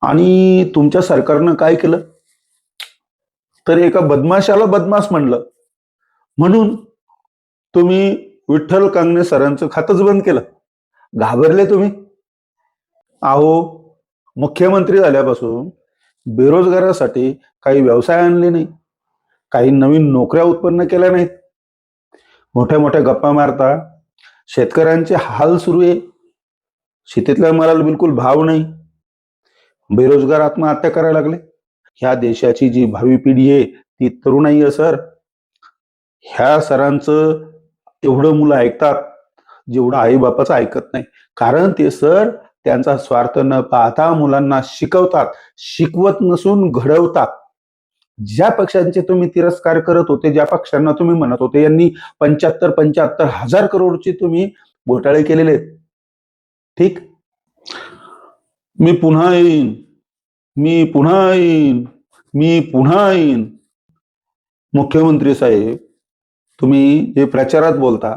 आणि तुमच्या सरकारनं काय केलं तर एका बदमाशाला बदमाश म्हणलं म्हणून तुम्ही विठ्ठल कांगणे सरांचं खातंच बंद केलं. घाबरले तुम्ही? अहो, मुख्यमंत्री झाल्यापासून बेरोजगारासाठी काही व्यवसाय आणले नाही, काही नवीन नोकऱ्या उत्पन्न केल्या नाहीत. मोठ्या मोठ्या गप्पा मारता. शेतकऱ्यांचे हाल सुरू आहे. शेतीतल्या मालाला बिलकुल भाव नाही. बेरोजगार आत्महत्या करायला लागले. ह्या देशाची जी भावी पिढी आहे ती तरुणाई आहे सर. ह्या सरांचं एवढं मुलं ऐकतात जेवढं आई बापाचं ऐकत नाही. कारण ते सर त्यांचा स्वार्थ न पाहता मुलांना शिकवतात, शिकवत नसून घडवतात. ज्या पक्षांचे तुम्ही तिरस्कार करत होते, ज्या पक्षांना तुम्ही म्हणत होते यांनी 75,000 करोडचे तुम्ही घोटाळे केलेले आहेत. ठीक, मी पुन्हा येईन, मी पुन्हा येईन, मी पुन्हा येईन. मुख्यमंत्री साहेब, तुम्ही जे प्रचारात बोलता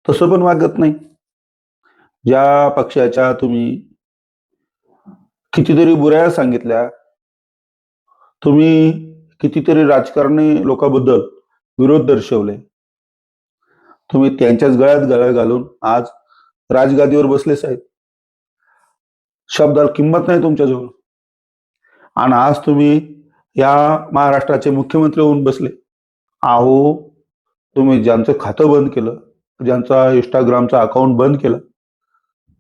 तसं पण वागत नाही. ज्या पक्षाच्या तुम्ही कितीतरी बुराया सांगितल्या, तुम्ही कितीतरी राजकारणी लोकांबद्दल विरोध दर्शवले, तुम्ही त्यांच्याच गळ्यात गळा घालून आज राजगादीवर बसले साहेब. शब्दाला किंमत नाही तुमच्याजवळ. आणि आज तुम्ही या महाराष्ट्राचे मुख्यमंत्री होऊन बसले. अहो, तुम्ही ज्यांचं खातं बंद केलं, ज्यांचा इंस्टाग्रामचा अकाउंट बंद केलं,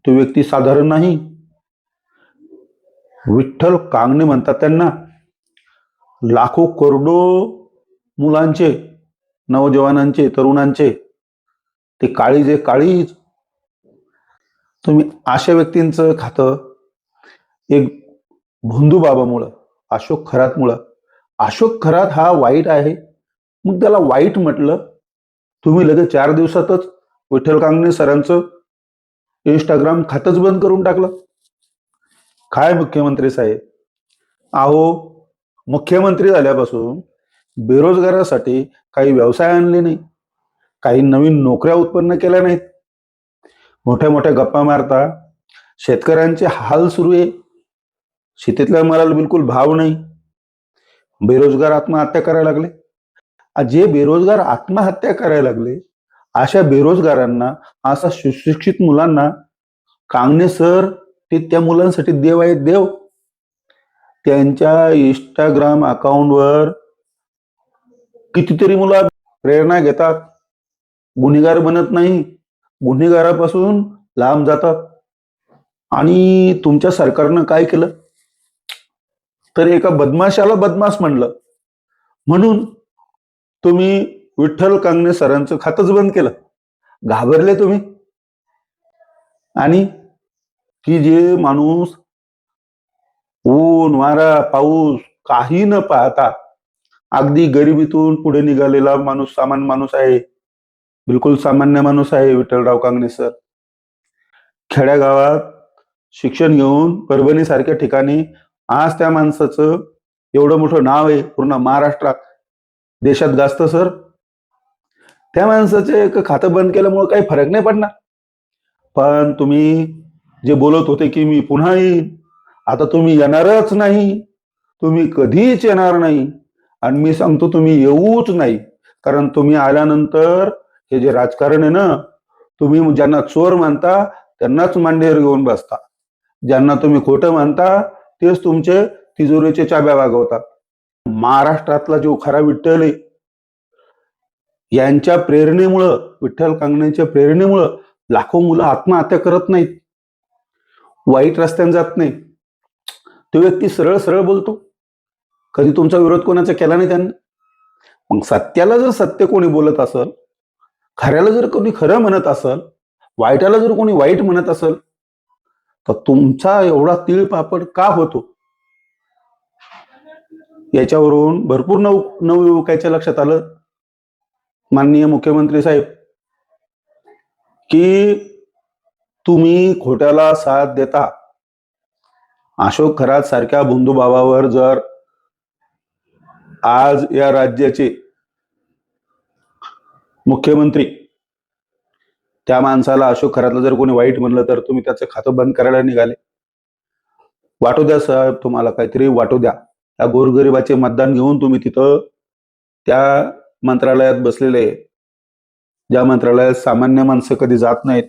तो व्यक्ती साधारण नाही. विठ्ठल कांगणे म्हणतात त्यांना. लाखो करोडो मुलांचे, नवजवानांचे, तरुणांचे ते काळीज आहे, काळीज. तुम्ही अशा व्यक्तींचं खातं एक भोंदू बाबामुळं, अशोक खरातमुळं. अशोक खरात हा वाईट आहे, मग त्याला वाईट म्हटलं. तुम्ही लगेच 4 दिवसातच विठ्ठल कांगणे सरांचं इंस्टाग्राम खातंच बंद करून टाकलं. काय मुख्यमंत्री साहेब? अहो, मुख्यमंत्री झाल्यापासून बेरोजगारासाठी काही व्यवसाय आणले नाही, काही नवीन नोकऱ्या उत्पन्न केल्या नाहीत. मोठ्या मोठ्या गप्पा मारता. शेतकऱ्यांचे हाल सुरू आहे. शेतीतल्या मालाला बिलकुल भाव नाही. बेरोजगार आत्महत्या करायला लागले. जे बेरोजगार आत्महत्या करायला लागले, अशा बेरोजगारांना, अशा सुशिक्षित मुलांना कांगणे सर ते त्या मुलांसाठी देव आहेत, देव. त्यांच्या इंस्टाग्राम अकाउंटवर कितीतरी मुलं प्रेरणा घेतात, गुन्हेगार बनत नाही, गुन्हेगारापासून लांब जातात. आणि तुमच्या सरकारनं काय केलं तर एका बदमाशाला बदमाश म्हणलं म्हणून तुम्ही विठ्ठल कांगणे सरांचं खातंच बंद केलं. घाबरले तुम्ही? आणि की जे माणूस ऊन वारा पाऊस काही न पाहता अगदी गरिबीतून पुढे निघालेला माणूस, सामान्य माणूस आहे, बिलकुल सामान्य माणूस आहे विठ्ठलराव कांगणे सर. खेड्यागावात शिक्षण घेऊन परभणी सारख्या ठिकाणी आज त्या माणसाचं एवढं मोठं नाव आहे, पूर्ण महाराष्ट्रात, देशात गाजतं सर. त्या माणसाचं एक खातं बंद केल्यामुळे काही फरक नाही पडणार. पण तुम्ही जे बोलत होते की मी पुन्हा येईन, आता तुम्ही येणारच नाही. तुम्ही कधीच येणार नाही. आणि मी सांगतो तुम्ही येऊच नाही. कारण तुम्ही आल्यानंतर हे जे राजकारण आहे ना, तुम्ही ज्यांना चोर मानता त्यांनाच मांडीवर घेऊन बसता. ज्यांना तुम्ही खोटं मानता तेच तुमचे तिजोरीचे चाब्या वागवतात. महाराष्ट्रातला जो खरा विठ्ठल आहे, यांच्या प्रेरणेमुळं, विठ्ठल कांगण्यांच्या प्रेरणेमुळं लाखो मुलं आत्महत्या करत नाहीत, वाईट रस्त्याने जात नाही. तो व्यक्ती सरळ सरळ बोलतो. कधी तुमचा विरोध कोणाचा केला नाही त्यांनी. मग सत्याला जर सत्य कोणी बोलत असेल, खऱ्याला जर कोणी खरं म्हणत असेल, वाईटाला जर कोणी वाईट म्हणत असेल, तर तुमचा एवढा तीळ पापड का होतो? याच्यावरून भरपूर नवयुवकाच्या लक्षात आलं, माननीय मुख्यमंत्री साहेब, की तुम्ही खोट्याला साथ देता. अशोक खरात सारख्या भोंदू बाबावर जर आज या राज्याचे मुख्यमंत्री, त्या माणसाला, अशोक खरातला जर कोणी वाईट म्हणलं तर तुम्ही त्याचं खातं बंद करायला निघाले. वाटू द्या साहेब, तुम्हाला काहीतरी वाटू द्या. त्या गोरगरिबाचे मतदान घेऊन तुम्ही तिथं त्या मंत्रालयात बसलेले, ज्या मंत्रालयात सामान्य माणसं कधी जात नाहीत.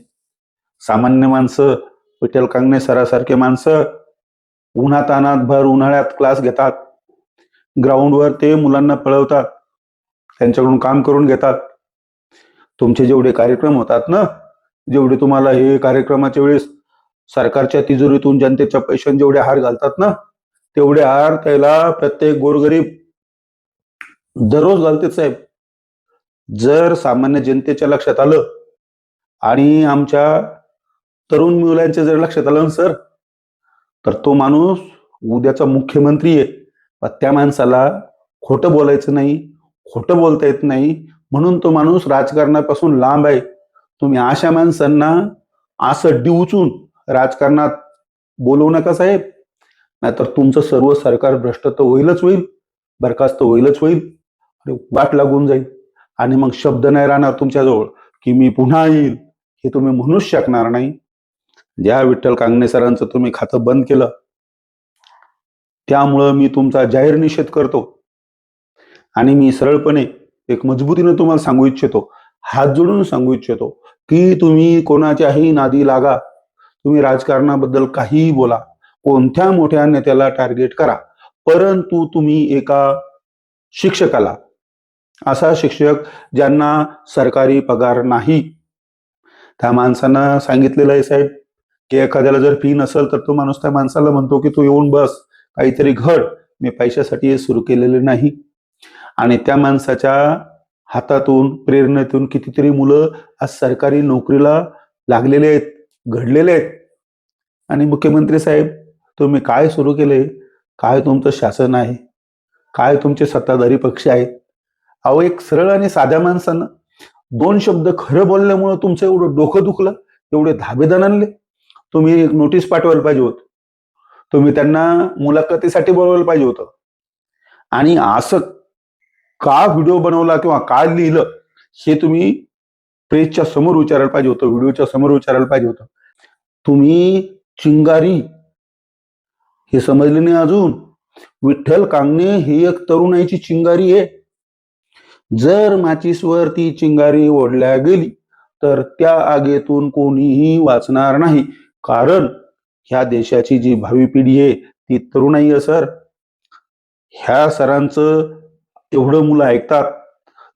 सामान्य माणसं, विठ्ठल कांगणे सरासारखे माणसं उन्हातानात भर उन्हाळ्यात क्लास घेतात. ग्राउंडवर ते मुलांना पळवतात, त्यांच्याकडून काम करून घेतात. तुमचे जेवढे कार्यक्रम होतात ना, जेवढे तुम्हाला हे कार्यक्रमाच्या वेळेस सरकारच्या तिजोरीतून जनतेच्या पैशांचे जेवढे हार घालतात ना, तेवढे हार त्याला प्रत्येक गोरगरीब दररोज घालते साहेब. जर सामान्य जनतेच्या लक्षात आलं आणि आमच्या तरुण मुलांच्या जर लक्षात आलं सर, तर तो माणूस उद्याचा मुख्यमंत्री आहे. त्या माणसाला खोटं बोलायचं नाही, खोटं बोलता येत नाही, म्हणून तो माणूस राजकारणापासून लांब आहे. तुम्ही अशा माणसांना असं डिवचून राजकारणात बोलवू नका साहेब, नाहीतर तुमचं सर्व सरकार भ्रष्ट तर होईलच होईल, बरखास्त होईलच होईल, वाट लागून जाईल. आणि मग शब्द नाही राहणार तुमच्याजवळ की मी पुन्हा येईल, हे तुम्ही म्हणूच शकणार नाही. ज्या विठ्ठल कांगणे सरांचं तुम्ही खातं बंद केलं, त्यामुळं मी तुमचा जाहीर निषेध करतो. आणि मी सरळपणे एक मजबूतीने तुम्हाला सांगू इच्छितो, हात जोडून सांगू इच्छितो, की तुम्ही कोणाच्याही नादी लागा. तुम्ही राजकारणाबद्दल काहीही बोला, कोणत्या मोठ्या नेत्याला टार्गेट करा, परंतु तुम्ही एका शिक्षकाला, असा शिक्षक ज्यांना सरकारी पगार नाही, त्या माणसानं सांगितलेलं आहे साहेब की एखाद्याला जर फी नसेल तर तो माणूस त्या माणसाला म्हणतो की तू येऊन बस, काहीतरी घड, मी पैशासाठी हे सुरू केलेले नाही. आणि त्या माणसाच्या हातातून, प्रेरणेतून कितीतरी मुलं आज सरकारी नोकरीला लागलेले आहेत, घडलेले आहेत. आणि मुख्यमंत्री साहेब, तुम्ही काय सुरू केले, काय तुमचं शासन आहे, काय तुमचे सत्ताधारी पक्ष आहेत. अहो, एक सरळ आणि साध्या माणसानं 2 शब्द खरं बोलल्यामुळे तुमचं एवढं डोकं दुखलं, एवढे धाबेदन आणले. तुम्ही एक नोटीस पाठवायला पाहिजे होतं, तुम्ही त्यांना मुलाखतीसाठी बोलवायला पाहिजे होतं. आणि असं का व्हिडिओ बनवला किंवा काय लिहिलं हे तुम्ही प्रेसच्या समोर विचारायला पाहिजे होतं, व्हिडिओच्या समोर विचारायला पाहिजे होतं. तुम्ही चिंगारी, हे समजले नाही अजून. विठ्ठल कांगणे ही एक तरुणाईची चिंगारी आहे. जर माचीसवर ती चिंगारी ओढल्या गेली तर त्या आगीतून कोणीही वाचणार नाही, कारण ह्या देशाची जी भावी पिढी आहे ती तरुणाई आहे सर. ह्या सरांचं एवढं मुलं ऐकतात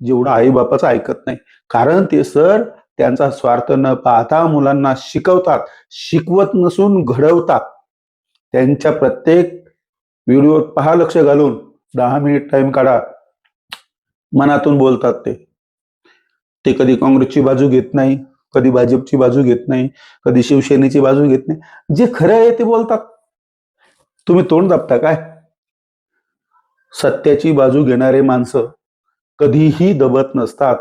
जेवढं आई बापाचं ऐकत नाही, कारण ते सर त्यांचा स्वार्थ न पाहता मुलांना शिकवतात, शिकवत नसून घडवतात. त्यांच्या प्रत्येक व्हिडिओ पहा, लक्ष घालून 10 मिनिट टाइम काढा, मनातून बोलतात ते कधी काँग्रेसची बाजू घेत नाही, कधी भाजपची बाजू घेत नाही, कधी शिवसेनेची बाजू घेत नाही. जे खरं आहे ते बोलतात. तुम्ही तोंड दाबता काय? सत्याची बाजू घेणारे माणसं कधीही दबत नसतात.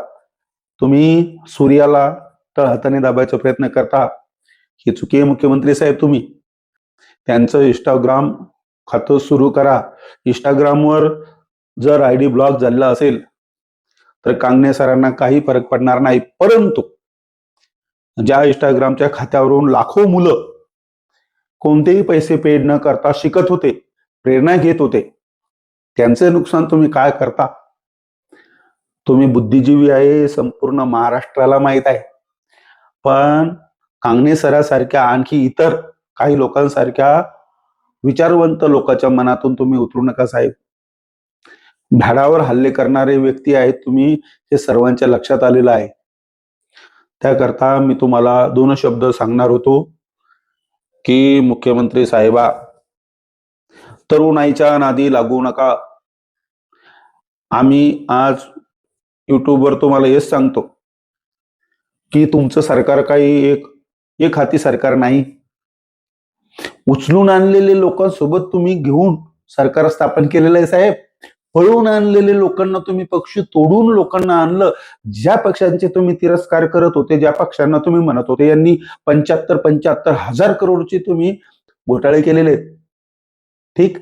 तुम्ही सूर्याला तळहाताने दाबायचा प्रयत्न करता, ही चुकी आहे मुख्यमंत्री साहेब. तुम्ही त्यांचं इंस्टाग्राम खातं सुरू करा. इंस्टाग्रामवर जर आयडी ब्लॉक झालेला असेल तर कांगणे सरांना काही फरक पडणार नाही, परंतु ज्या इंस्टाग्रामच्या खात्यावरून लाखो मुलं कोणतेही पैसे पेड न करता शिकत होते, प्रेरणा घेत होते, त्यांचे नुकसान तुम्ही काय करता? तुम्ही बुद्धिजीवी आहे, संपूर्ण महाराष्ट्राला माहित आहे, पण कांगणे सरासारख्या आणखी इतर काही लोकांसारख्या विचारवंत लोकांच्या मनातून तुम्ही उतरू नका साहेब. झाडावर हल्ले करणारे व्यक्ती आहेत तुम्ही, हे सर्वांच्या लक्षात आलेलं आहे. त्याकरता मी तुम्हाला 2 शब्द सांगणार होतो की मुख्यमंत्री साहेबा, तरुणाईच्या नादी लागू नका. आम्ही आज युट्यूबवर तुम्हाला हेच सांगतो की तुमचं सरकार काही एक हाती सरकार नाही. उचलून आणलेले लोकांसोबत तुम्ही घेऊन सरकार स्थापन केलेलं आहे साहेब. पळून आणलेले लोकांना तुम्ही पक्ष तोडून लोकांना आणलं. ज्या पक्षांचे तुम्ही तिरस्कार करत होते, ज्या पक्षांना तुम्ही म्हणत होते यांनी 75 हजार करोडचे तुम्ही घोटाळे केलेले आहेत, ठीक,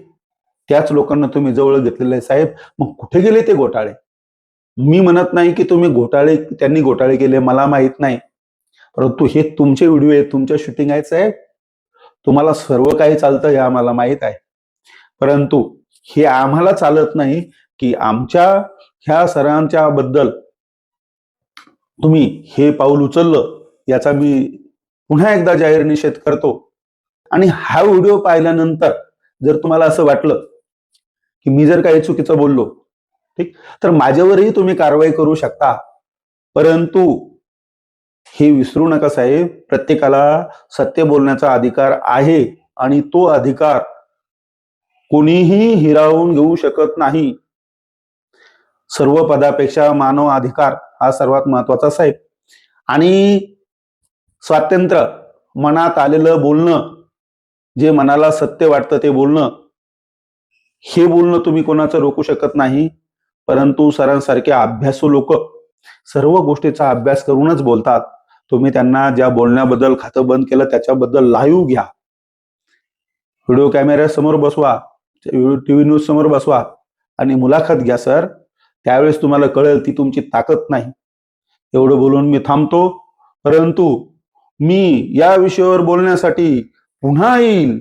त्याच लोकांना तुम्ही जवळ घेतलेले आहे साहेब. मग कुठे गेले ते घोटाळे? मी म्हणत नाही की त्यांनी घोटाळे केले, मला माहित नाही, परंतु हे तुमचे व्हिडिओ आहेत, तुमच्या शूटिंग आहेत साहेब. तुम्हाला सर्व काही चालतं हे आम्हाला माहीत आहे, परंतु हे आम्हाला चालत नाही की आमच्या ह्या सरांच्या बद्दल तुम्ही हे पाऊल उचललं, याचा मी पुन्हा एकदा जाहीर निषेध करतो. आणि हा व्हिडिओ पाहिल्यानंतर जर तुम्हाला असं वाटलं की मी जर काही चुकीचं बोललो, ठीक, तर माझ्यावरही तुम्ही कारवाई करू शकता. परंतु हे विसरू नका साहेब, प्रत्येकाला सत्य बोलण्याचा अधिकार आहे आणि तो अधिकार कोणीही हिरावून घेऊ शकत नाही. सर्व पदापेक्षा मानव अधिकार हा सर्वात महत्वाचा साहेब. आणि स्वातंत्र्य, मनात आलेलं बोलणं, जे मनाला सत्य वाटतं ते बोलणं, हे बोलणं तुम्ही कोणाचं रोखू शकत नाही. परंतु सरांसारखे अभ्यासू लोक सर्व गोष्टीचा अभ्यास करूनच बोलतात. तुम्ही त्यांना ज्या बोलण्याबद्दल खातं बंद केलं त्याच्याबद्दल लाईव्ह घ्या, व्हिडिओ कॅमेऱ्या समोर बसवा, टीव्ही न्यूज समोर बसवा आणि मुलाखत घ्या सर. त्यावेळेस तुम्हाला कळेल ती तुमची ताकद नाही. एवढं बोलून मी थांबतो. परंतु मी या विषयावर बोलण्यासाठी पुन्हा येईल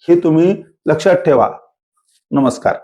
हे तुम्ही लक्षात ठेवा. नमस्कार.